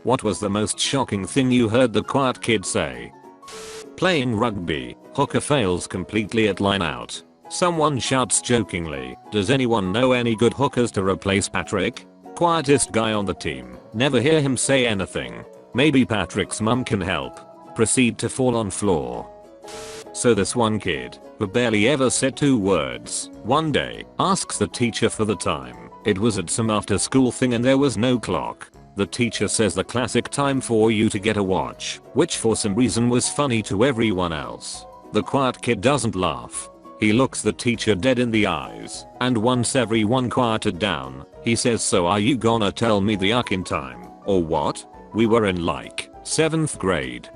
What was the most shocking thing you heard the quiet kid say? Playing rugby, hooker fails completely at line out. Someone shouts jokingly, does anyone know any good hookers to replace Patrick? Quietest guy on the team. Never hear him say anything. Maybe Patrick's mum can help. Proceed to fall on floor. So this one kid, who barely ever said 2 words, one day asks the teacher for the time. It was at some after school thing and there was no clock. The teacher says the classic time for you to get a watch, which for some reason was funny to everyone else. The quiet kid doesn't laugh. He looks the teacher dead in the eyes, and once everyone quieted down, he says, so are you gonna tell me the yucking time, or what? We were in like 7th grade.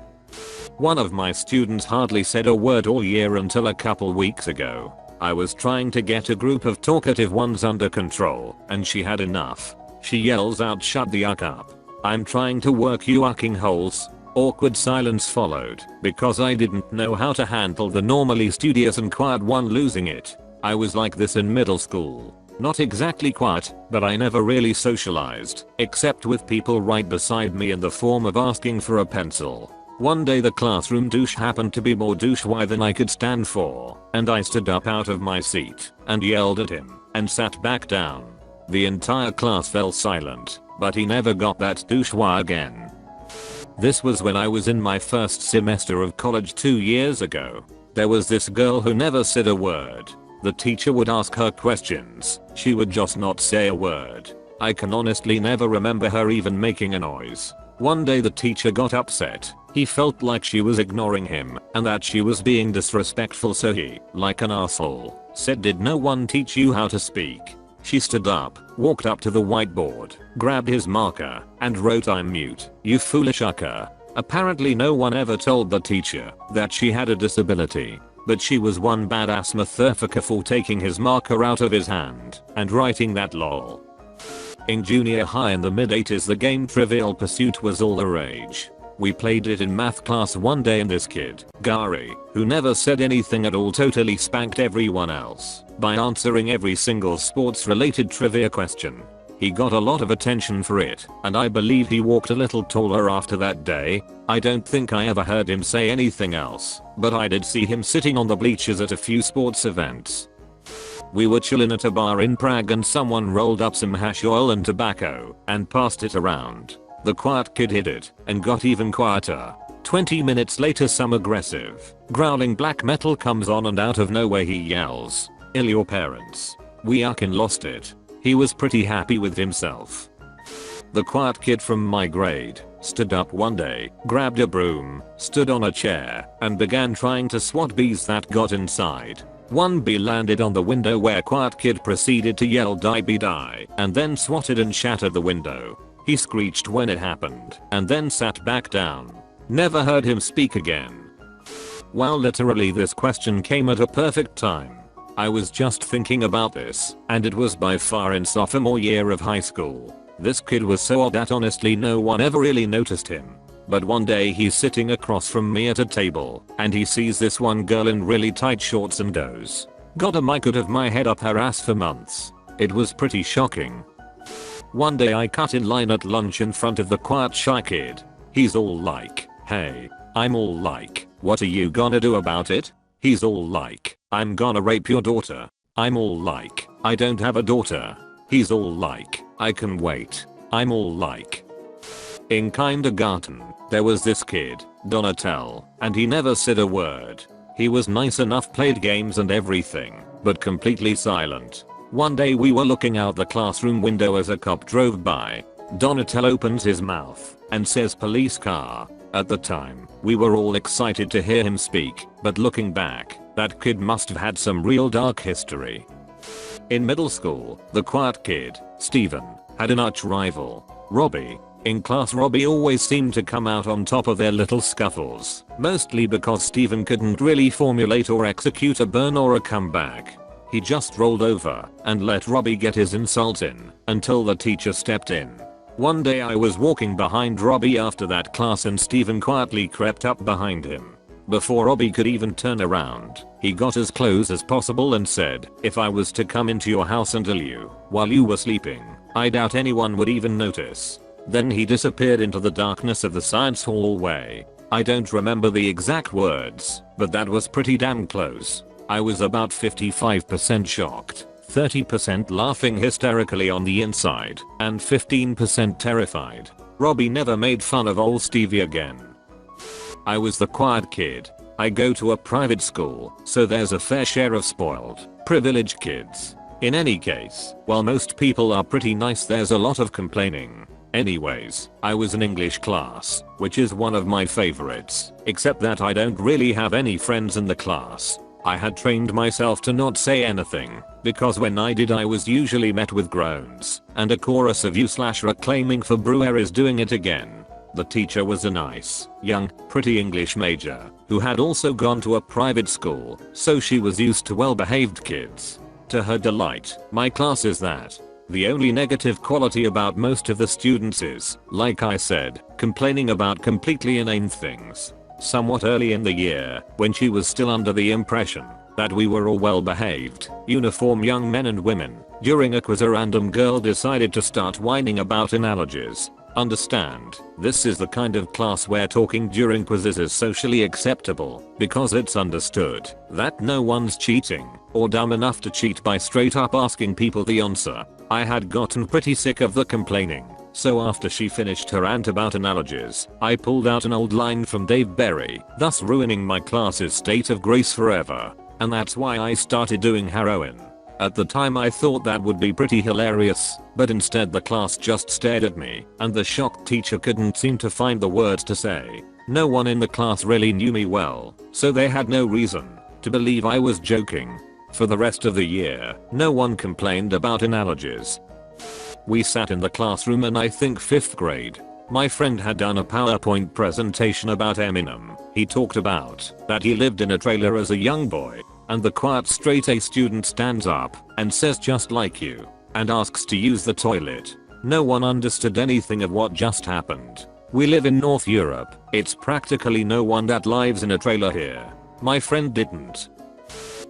One of my students hardly said a word all year until a couple weeks ago. I was trying to get a group of talkative ones under control, and she had enough. She yells out, shut the yuck up. I'm trying to work, you yucking holes. Awkward silence followed because I didn't know how to handle the normally studious and quiet one losing it. I was like this in middle school. Not exactly quiet, but I never really socialized, except with people right beside me in the form of asking for a pencil. One day the classroom douche happened to be more douche-y than I could stand for, and I stood up out of my seat and yelled at him and sat back down. The entire class fell silent, but he never got that douche-y again. This was when I was in my first semester of college 2 years ago. There was this girl who never said a word. The teacher would ask her questions. She would just not say a word. I can honestly never remember her even making a noise. One day the teacher got upset. He felt like she was ignoring him and that she was being disrespectful, so he, like an asshole, said, did no one teach you how to speak? She stood up, walked up to the whiteboard, grabbed his marker, and wrote, I'm mute, you foolish ucker. Apparently no one ever told the teacher that she had a disability, but she was one badass motherfucker for taking his marker out of his hand and writing that lol. In junior high in the mid-80s the game Trivial Pursuit was all the rage. We played it in math class one day and this kid, Gary, who never said anything at all, totally spanked everyone else by answering every single sports related trivia question. He got a lot of attention for it, and I believe he walked a little taller after that day. I don't think I ever heard him say anything else, but I did see him sitting on the bleachers at a few sports events. We were chillin' at a bar in Prague and someone rolled up some hash oil and tobacco and passed it around. The quiet kid hid it and got even quieter. 20 minutes later some aggressive, growling black metal comes on and out of nowhere he yells, "Ill your parents." We yuckin' lost it. He was pretty happy with himself. The quiet kid from my grade stood up one day, grabbed a broom, stood on a chair, and began trying to swat bees that got inside. One bee landed on the window where quiet kid proceeded to yell die bee die and then swatted and shattered the window. He screeched when it happened and then sat back down. Never heard him speak again. Wow, literally this question came at a perfect time. I was just thinking about this, and it was by far in sophomore year of high school. This kid was so odd that honestly no one ever really noticed him. But one day he's sitting across from me at a table, and he sees this one girl in really tight shorts and goes, "God, I could have my head up her ass for months." It was pretty shocking. One day I cut in line at lunch in front of the quiet shy kid. He's all like, "Hey." I'm all like, "What are you gonna do about it?" He's all like, "I'm gonna rape your daughter." I'm all like, "I don't have a daughter." He's all like, "I can wait." I'm all like. In kindergarten, there was this kid, Donatel, and he never said a word. He was nice enough, played games and everything, but completely silent. One day we were looking out the classroom window as a cop drove by. Donatel opens his mouth and says police car. At the time, we were all excited to hear him speak, but looking back, that kid must have had some real dark history. In middle school, the quiet kid, Steven, had an arch rival, Robbie. In class Robbie always seemed to come out on top of their little scuffles, mostly because Steven couldn't really formulate or execute a burn or a comeback. He just rolled over and let Robbie get his insult in until the teacher stepped in. One day I was walking behind Robbie after that class and Steven quietly crept up behind him. Before Robbie could even turn around, he got as close as possible and said, "If I was to come into your house and kill you while you were sleeping, I doubt anyone would even notice." Then he disappeared into the darkness of the science hallway. I don't remember the exact words, but that was pretty damn close. I was about 55% shocked, 30% laughing hysterically on the inside, and 15% terrified. Robbie never made fun of old Stevie again. I was the quiet kid. I go to a private school, so there's a fair share of spoiled, privileged kids. In any case, while most people are pretty nice, there's a lot of complaining. Anyways, I was in English class, which is one of my favorites, except that I don't really have any friends in the class. I had trained myself to not say anything, because when I did I was usually met with groans and a chorus of you/r claiming for Brewer is doing it again. The teacher was a nice, young, pretty English major, who had also gone to a private school, so she was used to well-behaved kids. To her delight, my class is that. The only negative quality about most of the students is, like I said, complaining about completely inane things. Somewhat early in the year, when she was still under the impression that we were all well-behaved, uniform young men and women, during a quiz a random girl decided to start whining about analogies. Understand, this is the kind of class where talking during quizzes is socially acceptable, because it's understood that no one's cheating, or dumb enough to cheat by straight up asking people the answer. I had gotten pretty sick of the complaining, so after she finished her rant about analogies, I pulled out an old line from Dave Berry, thus ruining my class's state of grace forever. And that's why I started doing heroin. At the time I thought that would be pretty hilarious, but instead the class just stared at me, and the shocked teacher couldn't seem to find the words to say. No one in the class really knew me well, so they had no reason to believe I was joking. For the rest of the year, no one complained about analogies. We sat in the classroom in I think 5th grade. My friend had done a PowerPoint presentation about Eminem. He talked about that he lived in a trailer as a young boy, and the quiet straight A student stands up and says just like you, and asks to use the toilet. No one understood anything of what just happened. We live in North Europe, it's practically no one that lives in a trailer here. My friend didn't.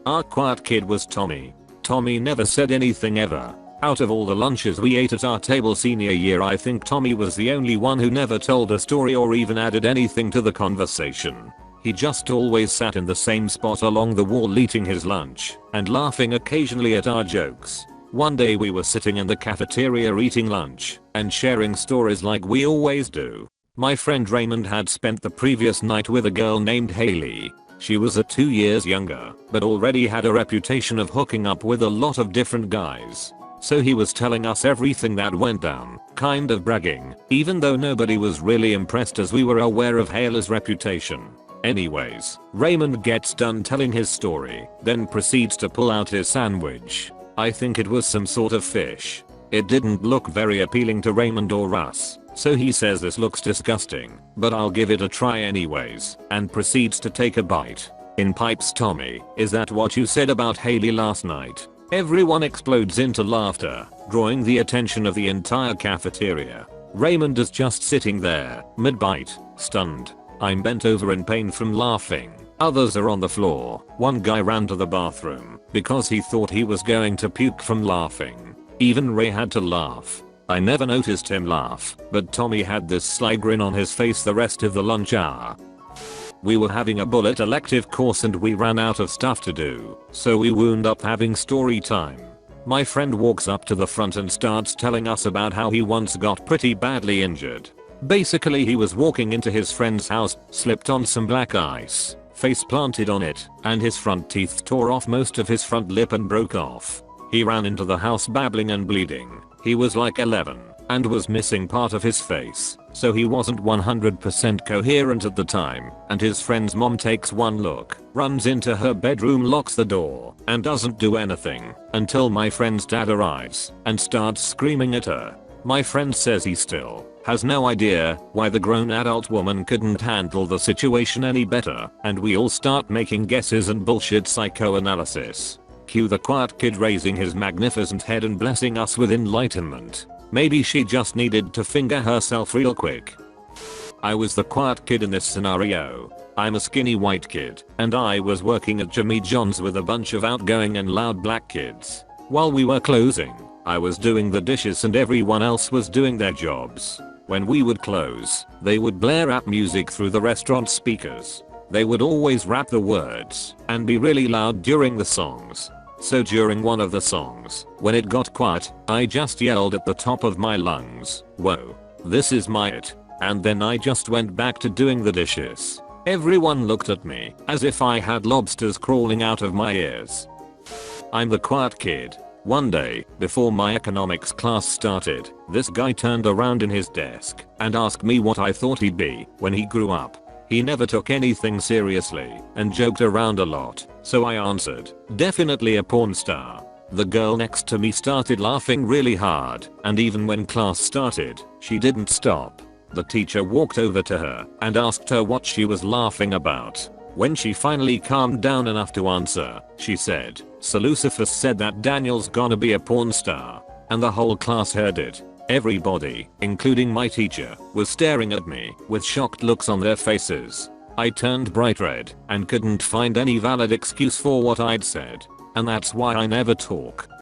Our quiet kid was Tommy. Tommy never said anything ever. Out of all the lunches we ate at our table senior year, I think Tommy was the only one who never told a story or even added anything to the conversation. He just always sat in the same spot along the wall eating his lunch and laughing occasionally at our jokes. One day we were sitting in the cafeteria eating lunch and sharing stories like we always do. My friend Raymond had spent the previous night with a girl named Haley. She was 2 years younger, but already had a reputation of hooking up with a lot of different guys. So he was telling us everything that went down, kind of bragging, even though nobody was really impressed as we were aware of Haley's reputation. Anyways, Raymond gets done telling his story, then proceeds to pull out his sandwich. I think it was some sort of fish. It didn't look very appealing to Raymond or us, so he says this looks disgusting, but I'll give it a try anyways, and proceeds to take a bite. In pipes Tommy, "Is that what you said about Haley last night?" Everyone explodes into laughter, drawing the attention of the entire cafeteria. Raymond is just sitting there, mid-bite, stunned. I'm bent over in pain from laughing. Others are on the floor. One guy ran to the bathroom because he thought he was going to puke from laughing. Even Ray had to laugh. I never noticed him laugh, but Tommy had this sly grin on his face the rest of the lunch hour. We were having a bullet elective course and we ran out of stuff to do, so we wound up having story time. My friend walks up to the front and starts telling us about how he once got pretty badly injured. Basically he was walking into his friend's house, slipped on some black ice, face planted on it, and his front teeth tore off most of his front lip and broke off. He ran into the house babbling and bleeding. He was like 11 and was missing part of his face, so he wasn't 100% coherent at the time, and his friend's mom takes one look, runs into her bedroom, locks the door, and doesn't do anything until my friend's dad arrives and starts screaming at her. My friend says he still has no idea why the grown adult woman couldn't handle the situation any better, and we all start making guesses and bullshit psychoanalysis. Cue the quiet kid raising his magnificent head and blessing us with enlightenment. Maybe she just needed to finger herself real quick. I was the quiet kid in this scenario. I'm a skinny white kid, and I was working at Jimmy John's with a bunch of outgoing and loud black kids. While we were closing, I was doing the dishes and everyone else was doing their jobs. When we would close, they would blare rap music through the restaurant speakers. They would always rap the words and be really loud during the songs. So during one of the songs, when it got quiet, I just yelled at the top of my lungs, "Whoa, this is my it." And then I just went back to doing the dishes. Everyone looked at me as if I had lobsters crawling out of my ears. I'm the quiet kid. One day, before my economics class started, this guy turned around in his desk and asked me what I thought he'd be when he grew up. He never took anything seriously and joked around a lot, so I answered, "Definitely a porn star." The girl next to me started laughing really hard, and even when class started, she didn't stop. The teacher walked over to her and asked her what she was laughing about. When she finally calmed down enough to answer, she said, "So Lucifer said that Daniel's gonna be a porn star." And the whole class heard it. Everybody, including my teacher, was staring at me with shocked looks on their faces. I turned bright red and couldn't find any valid excuse for what I'd said. And that's why I never talk.